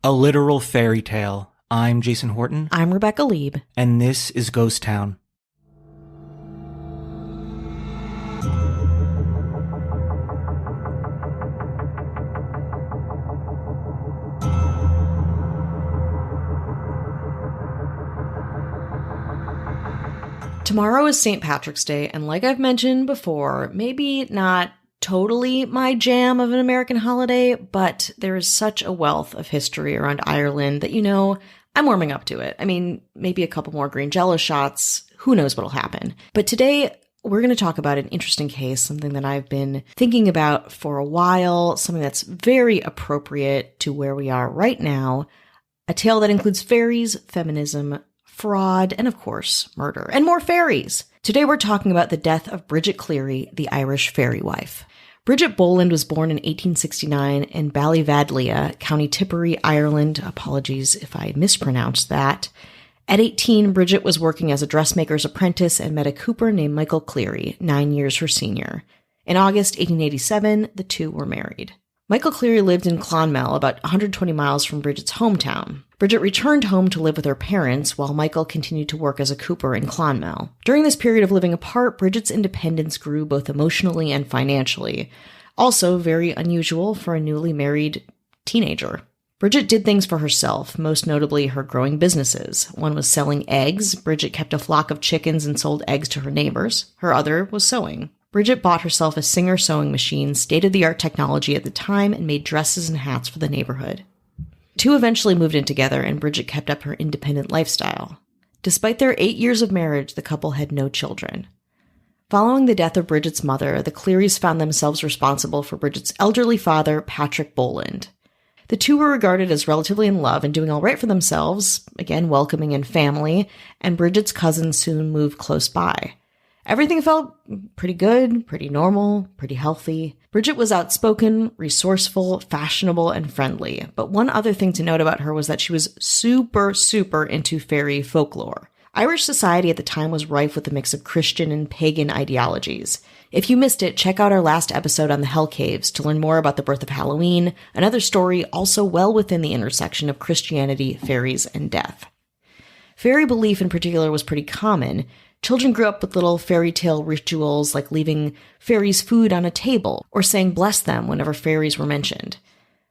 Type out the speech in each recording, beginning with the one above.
A literal fairy tale. I'm Jason Horton. I'm Rebecca Lieb. And this is Ghost Town. Tomorrow is St. Patrick's Day, and like I've mentioned before, maybe not totally my jam of an American holiday, but there is such a wealth of history around Ireland that, I'm warming up to it. I mean, maybe a couple more green jello shots. Who knows what'll happen? But today, we're going to talk about an interesting case, something that I've been thinking about for a while, something that's very appropriate to where we are right now, a tale that includes fairies, feminism, fraud, and of course, murder, and more fairies. Today we're talking about the death of Bridget Cleary, the Irish fairy wife. Bridget Boland was born in 1869 in Ballivadlia, County Tipperary, Ireland. Apologies if I mispronounced that. At 18, Bridget was working as a dressmaker's apprentice and met a cooper named Michael Cleary, 9 years her senior. In August 1887, the two were married. Michael Cleary lived in Clonmel, about 120 miles from Bridget's hometown. Bridget returned home to live with her parents, while Michael continued to work as a cooper in Clonmel. During this period of living apart, Bridget's independence grew both emotionally and financially, also very unusual for a newly married teenager. Bridget did things for herself, most notably her growing businesses. One was selling eggs. Bridget kept a flock of chickens and sold eggs to her neighbors. Her other was sewing. Bridget bought herself a Singer sewing machine, state-of-the-art technology at the time, and made dresses and hats for the neighborhood. The two eventually moved in together, and Bridget kept up her independent lifestyle. Despite their 8 years of marriage, the couple had no children. Following the death of Bridget's mother, the Clearys found themselves responsible for Bridget's elderly father, Patrick Boland. The two were regarded as relatively in love and doing all right for themselves, again welcoming in family, and Bridget's cousins soon moved close by. Everything felt pretty good, pretty normal, pretty healthy. Bridget was outspoken, resourceful, fashionable, and friendly. But one other thing to note about her was that she was super into fairy folklore. Irish society at the time was rife with a mix of Christian and pagan ideologies. If you missed it, check out our last episode on the Hell Caves to learn more about the birth of Halloween, another story also well within the intersection of Christianity, fairies, and death. Fairy belief in particular was pretty common. Children grew up with little fairy tale rituals like leaving fairies food on a table or saying bless them whenever fairies were mentioned.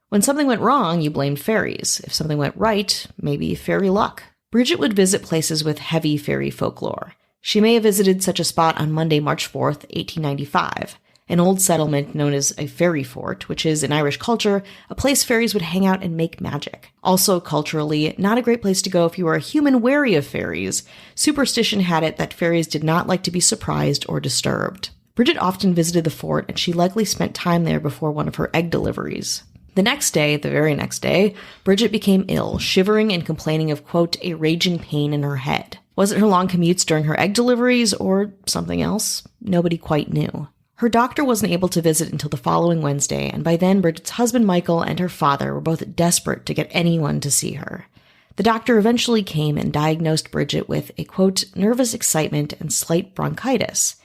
When something went wrong, you blamed fairies. If something went right, maybe fairy luck. Bridget would visit places with heavy fairy folklore. She may have visited such a spot on Monday, March 4th, 1895, an old settlement known as a fairy fort, which is, in Irish culture, a place fairies would hang out and make magic. Also, culturally, not a great place to go if you were a human wary of fairies. Superstition had it that fairies did not like to be surprised or disturbed. Bridget often visited the fort, and she likely spent time there before one of her egg deliveries. The very next day, Bridget became ill, shivering and complaining of, quote, a raging pain in her head. Was it her long commutes during her egg deliveries or something else? Nobody quite knew. Her doctor wasn't able to visit until the following Wednesday, and by then Bridget's husband Michael and her father were both desperate to get anyone to see her. The doctor eventually came and diagnosed Bridget with a, quote, nervous excitement and slight bronchitis.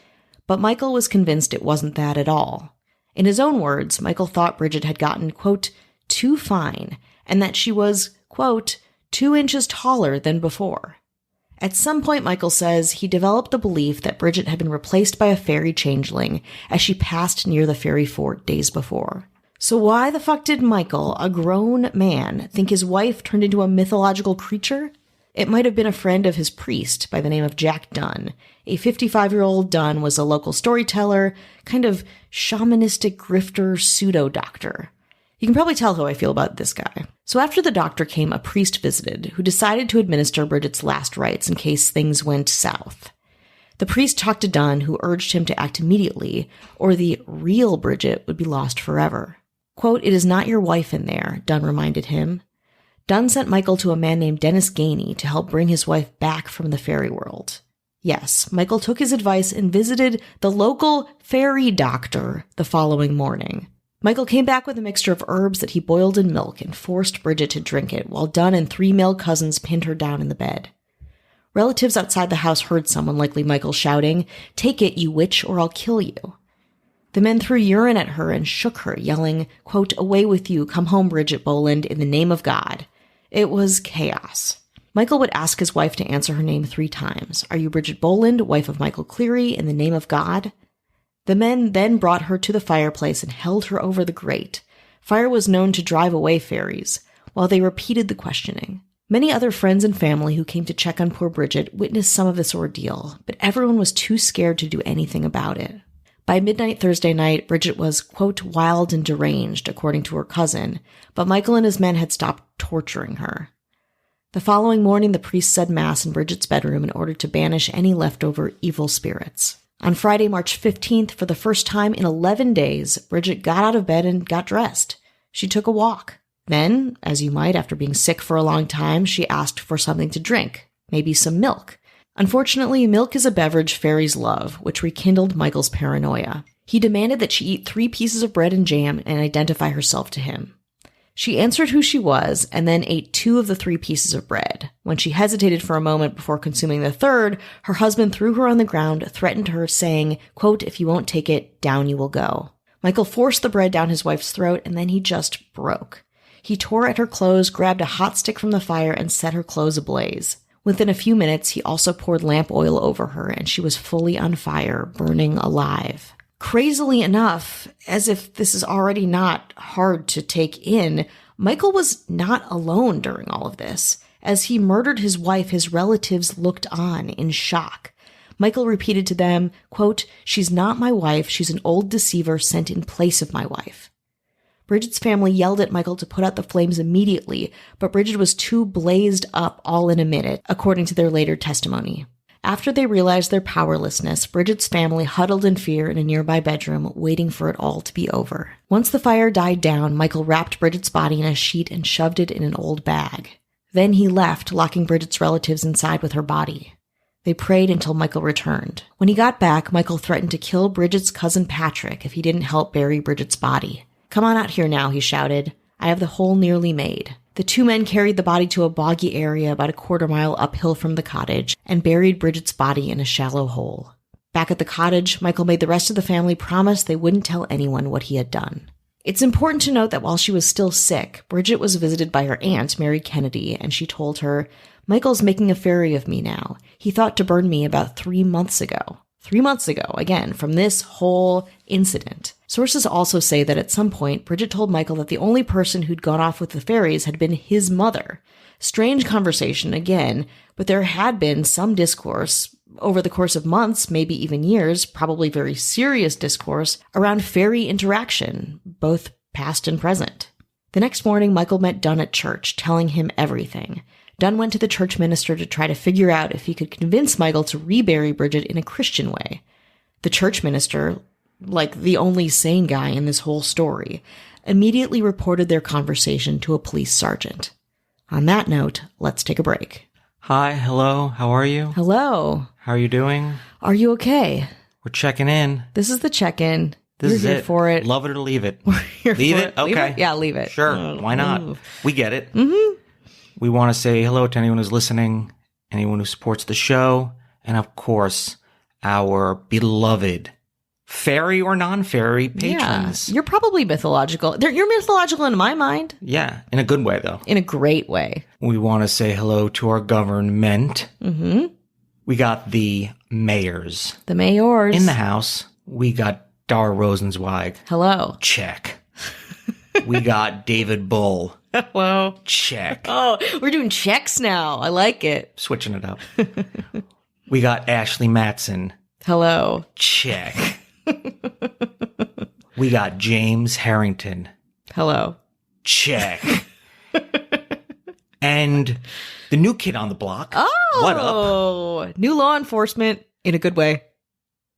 But Michael was convinced it wasn't that at all. In his own words, Michael thought Bridget had gotten, quote, too fine, and that she was, quote, 2 inches taller than before. At some point, Michael says, he developed the belief that Bridget had been replaced by a fairy changeling as she passed near the fairy fort days before. So why the fuck did Michael, a grown man, think his wife turned into a mythological creature? It might have been a friend of his priest by the name of Jack Dunn. A 55-year-old Dunn was a local storyteller, kind of shamanistic grifter pseudo-doctor. You can probably tell how I feel about this guy. So after the doctor came, a priest visited, who decided to administer Bridget's last rites in case things went south. The priest talked to Dunn, who urged him to act immediately, or the real Bridget would be lost forever. Quote, it is not your wife in there, Dunn reminded him. Dunn sent Michael to a man named Dennis Gainey to help bring his wife back from the fairy world. Yes, Michael took his advice and visited the local fairy doctor the following morning. Michael came back with a mixture of herbs that he boiled in milk and forced Bridget to drink it, while Dunn and 3 male cousins pinned her down in the bed. Relatives outside the house heard someone, likely Michael, shouting, "Take it, you witch, or I'll kill you." The men threw urine at her and shook her, yelling, quote, "Away with you, come home, Bridget Boland, in the name of God." It was chaos. Michael would ask his wife to answer her name 3 times. Are you Bridget Boland, wife of Michael Cleary, in the name of God? The men then brought her to the fireplace and held her over the grate. Fire was known to drive away fairies, while they repeated the questioning. Many other friends and family who came to check on poor Bridget witnessed some of this ordeal, but everyone was too scared to do anything about it. By midnight Thursday night, Bridget was, quote, wild and deranged, according to her cousin, but Michael and his men had stopped torturing her. The following morning, the priest said mass in Bridget's bedroom in order to banish any leftover evil spirits. On Friday, March 15th, for the first time in 11 days, Bridget got out of bed and got dressed. She took a walk. Then, as you might after being sick for a long time, she asked for something to drink, maybe some milk. Unfortunately, milk is a beverage fairies love, which rekindled Michael's paranoia. He demanded that she eat 3 pieces of bread and jam and identify herself to him. She answered who she was and then ate 2 of the 3 pieces of bread. When she hesitated for a moment before consuming the 3rd, her husband threw her on the ground, threatened her, saying, quote, if you won't take it, down you will go. Michael forced the bread down his wife's throat, and then he just broke. He tore at her clothes, grabbed a hot stick from the fire, and set her clothes ablaze. Within a few minutes, he also poured lamp oil over her, and she was fully on fire, burning alive. Crazily enough, as if this is already not hard to take in, Michael was not alone during all of this. As he murdered his wife, his relatives looked on in shock. Michael repeated to them, quote, she's not my wife, she's an old deceiver sent in place of my wife. Bridget's family yelled at Michael to put out the flames immediately, but Bridget was too blazed up all in a minute, according to their later testimony. After they realized their powerlessness, Bridget's family huddled in fear in a nearby bedroom, waiting for it all to be over. Once the fire died down, Michael wrapped Bridget's body in a sheet and shoved it in an old bag. Then he left, locking Bridget's relatives inside with her body. They prayed until Michael returned. When he got back, Michael threatened to kill Bridget's cousin Patrick if he didn't help bury Bridget's body. Come on out here now, he shouted. I have the hole nearly made. The 2 men carried the body to a boggy area about a quarter-mile uphill from the cottage and buried Bridget's body in a shallow hole. Back at the cottage, Michael made the rest of the family promise they wouldn't tell anyone what he had done. It's important to note that while she was still sick, Bridget was visited by her aunt, Mary Kennedy, and she told her, Michael's making a fairy of me now. He thought to burn me about 3 months ago. 3 months ago, again, from this whole incident. Sources also say that at some point, Bridget told Michael that the only person who'd gone off with the fairies had been his mother. Strange conversation again, but there had been some discourse over the course of months, maybe even years, probably very serious discourse around fairy interaction, both past and present. The next morning, Michael met Dunn at church, telling him everything. Dunn went to the church minister to try to figure out if he could convince Michael to rebury Bridget in a Christian way. The church minister, like the only sane guy in this whole story, immediately reported their conversation to a police sergeant. On that note, let's take a break. Hi, hello, how are you? Hello. How are you doing? Are you okay? We're checking in. This is the check-in. This You're is here it. for it. Love it or leave it. Leave it? Okay. Leave it? Yeah, leave it. Sure, why not? Ooh. We get it. Mm-hmm. We want to say hello to anyone who's listening, anyone who supports the show, and of course, our beloved fairy or non-fairy patrons. Yeah, you're probably mythological. You're mythological in my mind. Yeah, in a good way, though. In a great way. We want to say hello to our government. Mm-hmm. We got the mayors. The mayors. In the house, we got Dara Rosenzweig. Hello. Check. We got David Bull. Hello. Check. Oh, we're doing checks now. I like it. Switching it up. We got Ashley Matson. Hello. Check. We got James Harrington. Hello. Check. And the new kid on the block. Oh. What up? New law enforcement in a good way.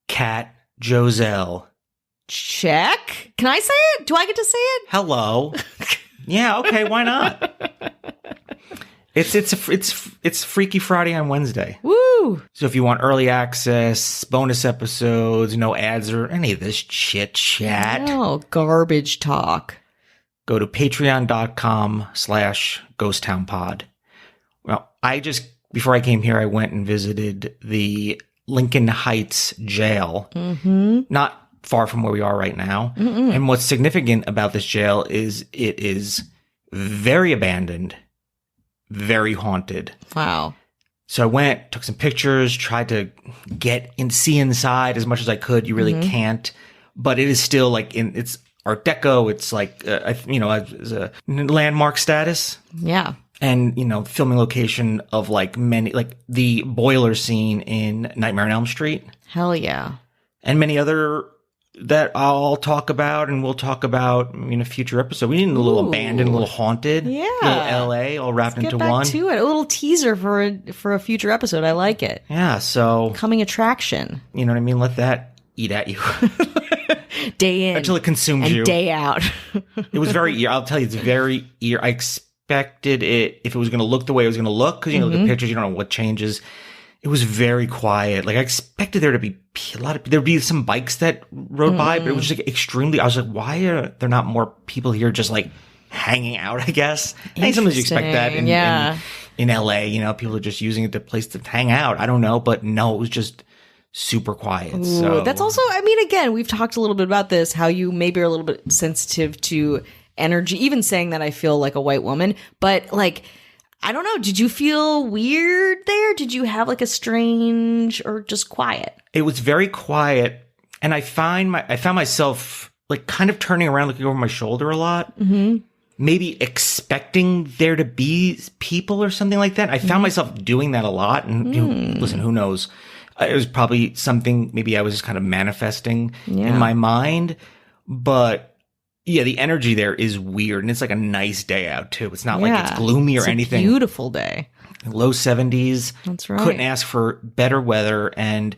Kat Joselle. Check. Can I say it? Do I get to say it? Hello. Yeah, okay, why not? It's Freaky Friday on Wednesday. Woo! So if you want early access, bonus episodes, no ads or any of this chit chat, Oh, garbage talk. go to patreon.com/ghosttownpod. Well, before I came here, I went and visited the Lincoln Heights jail. Mm-hmm. Not far from where we are right now. Mm-mm. And what's significant about this jail is it is very abandoned, very haunted. Wow. So I went, took some pictures, tried to see inside as much as I could. You really can't, but it is still like it's Art Deco. It's like, it's a landmark status. Yeah. And, filming location of like the boiler scene in Nightmare on Elm Street. Hell yeah. And many other that I'll talk about and we'll talk about in a future episode. We need a little abandoned, a little haunted. Yeah. A little LA all wrapped into one. Let's get back to it. A little teaser for a future episode. I like it. Yeah. So. Coming attraction. You know what I mean? Let that eat at you. Day in. Until it consumes you. And day out. It was I'll tell you, it's very I expected it, if it was going to look the way it was going to look, because, the pictures, you don't know what changes. It was very quiet. Like, I expected there to be there'd be some bikes that rode by, but it was just like extremely, I was like, why are there not more people here just like hanging out, I guess? I think sometimes you expect that in LA, people are just using it as a place to hang out. I don't know, but no, it was just super quiet. Ooh, so that's also, again, we've talked a little bit about this, how you maybe are a little bit sensitive to energy, even saying that I feel like a white woman, but like, I don't know. Did you feel weird there? Did you have like a strange or just quiet? It was very quiet. And I found myself like kind of turning around, looking over my shoulder a lot, maybe expecting there to be people or something like that. I found myself doing that a lot. And listen, who knows? It was probably something maybe I was just kind of manifesting in my mind. But yeah, the energy there is weird. And it's like a nice day out, too. It's not like it's gloomy or anything. It's a beautiful day. Low 70s. That's right. Couldn't ask for better weather. And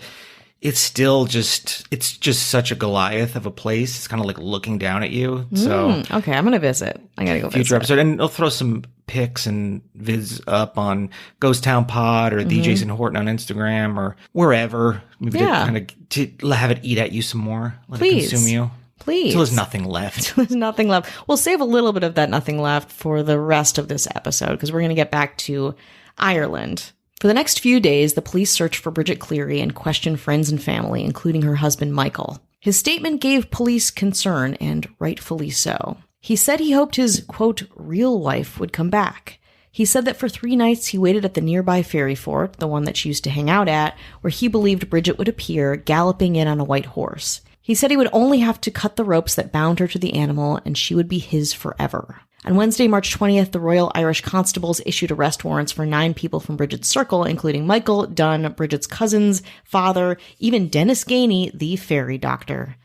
it's still just such a Goliath of a place. It's kind of like looking down at you. So okay, I'm going to visit. I got to go visit. Future episode. And I'll throw some pics and vids up on Ghost Town Pod or the Jason Horton on Instagram or wherever. Maybe to have it eat at you some more. Let it consume you. Please. Until there's nothing left. There's nothing left. We'll save a little bit of that nothing left for the rest of this episode because we're going to get back to Ireland. For the next few days, the police searched for Bridget Cleary and questioned friends and family, including her husband, Michael. His statement gave police concern, and rightfully so. He said he hoped his, quote, real wife would come back. He said that for 3 nights he waited at the nearby ferry fort, the one that she used to hang out at, where he believed Bridget would appear, galloping in on a white horse. He said he would only have to cut the ropes that bound her to the animal, and she would be his forever. On Wednesday, March 20th, the Royal Irish Constables issued arrest warrants for 9 people from Bridget's circle, including Michael, Dunn, Bridget's cousins, father, even Dennis Gainey, the fairy doctor.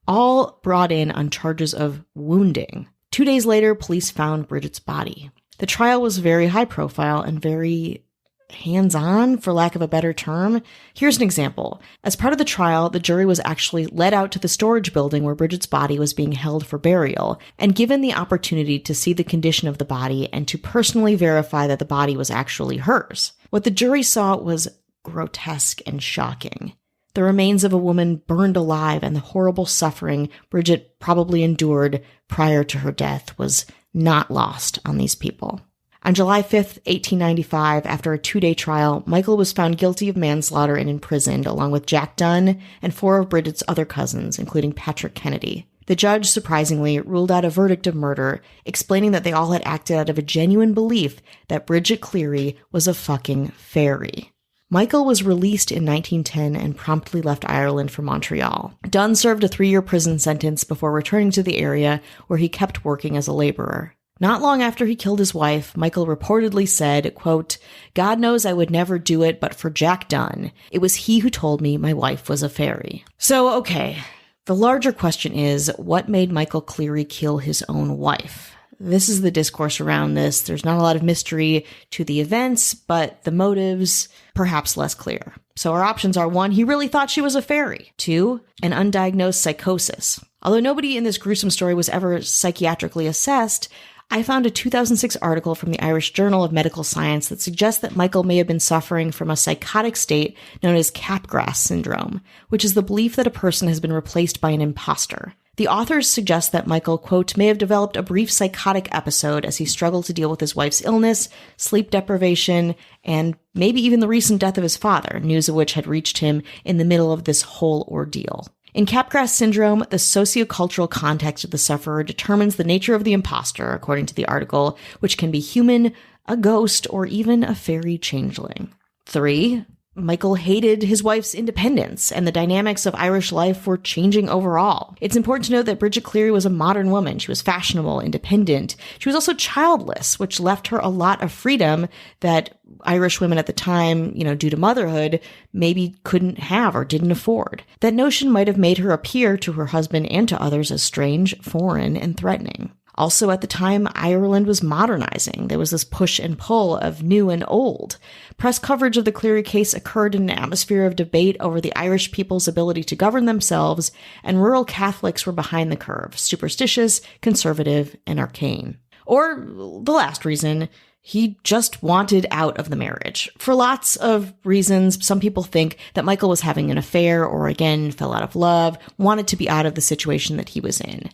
All brought in on charges of wounding. 2 days later, police found Bridget's body. The trial was very high profile and very hands-on, for lack of a better term. Here's an example. As part of the trial, the jury was actually led out to the storage building where Bridget's body was being held for burial and given the opportunity to see the condition of the body and to personally verify that the body was actually hers. What the jury saw was grotesque and shocking. The remains of a woman burned alive, and the horrible suffering Bridget probably endured prior to her death was not lost on these people. On July 5th, 1895, after a 2-day trial, Michael was found guilty of manslaughter and imprisoned, along with Jack Dunn and 4 of Bridget's other cousins, including Patrick Kennedy. The judge, surprisingly, ruled out a verdict of murder, explaining that they all had acted out of a genuine belief that Bridget Cleary was a fucking fairy. Michael was released in 1910 and promptly left Ireland for Montreal. Dunn served a 3-year prison sentence before returning to the area, where he kept working as a laborer. Not long after he killed his wife, Michael reportedly said, quote, "God knows I would never do it but for Jack Dunn. It was he who told me my wife was a fairy." So, okay, the larger question is, what made Michael Cleary kill his own wife? This is the discourse around this. There's not a lot of mystery to the events, but the motives, perhaps less clear. So our options are: 1, he really thought she was a fairy. 2, an undiagnosed psychosis. Although nobody in this gruesome story was ever psychiatrically assessed, I found a 2006 article from the Irish Journal of Medical Science that suggests that Michael may have been suffering from a psychotic state known as Capgras syndrome, which is the belief that a person has been replaced by an imposter. The authors suggest that Michael, quote, may have developed a brief psychotic episode as he struggled to deal with his wife's illness, sleep deprivation, and maybe even the recent death of his father, news of which had reached him in the middle of this whole ordeal. In Capgras syndrome, the sociocultural context of the sufferer determines the nature of the imposter, according to the article, which can be human, a ghost, or even a fairy changeling. 3. Michael hated his wife's independence, and the dynamics of Irish life were changing overall. It's important to note that Bridget Cleary was a modern woman. She was fashionable, independent. She was also childless, which left her a lot of freedom that Irish women at the time, due to motherhood, maybe couldn't have or didn't afford. That notion might have made her appear to her husband and to others as strange, foreign, and threatening. Also, at the time, Ireland was modernizing. There was this push and pull of new and old. Press coverage of the Cleary case occurred in an atmosphere of debate over the Irish people's ability to govern themselves, and rural Catholics were behind the curve, superstitious, conservative, and arcane. Or the last reason, he just wanted out of the marriage. For lots of reasons, some people think that Michael was having an affair or, again, fell out of love, wanted to be out of the situation that he was in.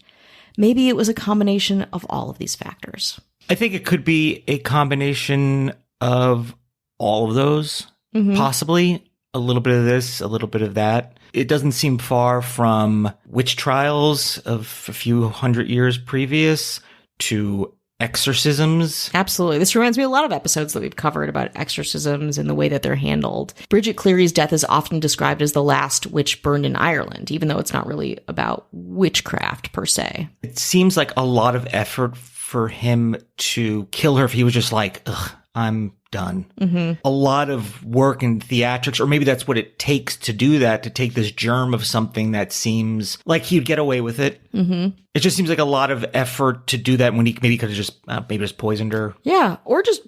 Maybe it was a combination of all of these factors. I think it could be a combination of all of those, possibly. A little bit of this, a little bit of that. It doesn't seem far from witch trials of a few hundred years previous to exorcisms. Absolutely. This reminds me of a lot of episodes that we've covered about exorcisms and the way that they're handled. Bridget Cleary's death is often described as the last witch burned in Ireland, even though it's not really about witchcraft per se. It seems like a lot of effort for him to kill her if he was just like, ugh, I'm done. A lot of work in theatrics, or maybe that's what it takes to do that, to take this germ of something that seems like he'd get away with it. It just seems like a lot of effort to do that when he maybe could have just poisoned her. Yeah, or just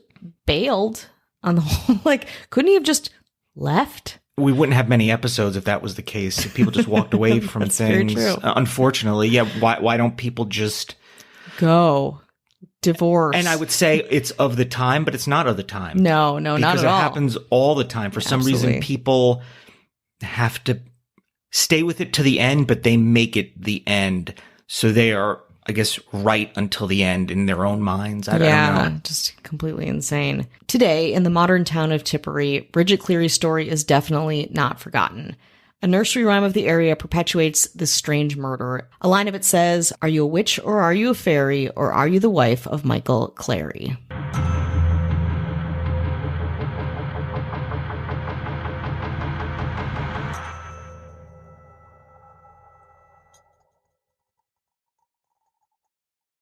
bailed on the whole. Like, couldn't he have just left? We wouldn't have many episodes if that was the case. If people just walked away from That's things. very true. Unfortunately, yeah. Why don't people just go? Divorce. And I would say it's of the time, but it's not of the time. No, not at all. Because it happens all the time. For some reason, people have to stay with it to the end, but they make it the end. So they are, I guess, right until the end in their own minds. I don't know. Just completely insane. Today, in the modern town of Tipperary, Bridget Cleary's story is definitely not forgotten. A nursery rhyme of the area perpetuates this strange murder. A line of it says, "Are you a witch or are you a fairy, or are you the wife of Michael Cleary?"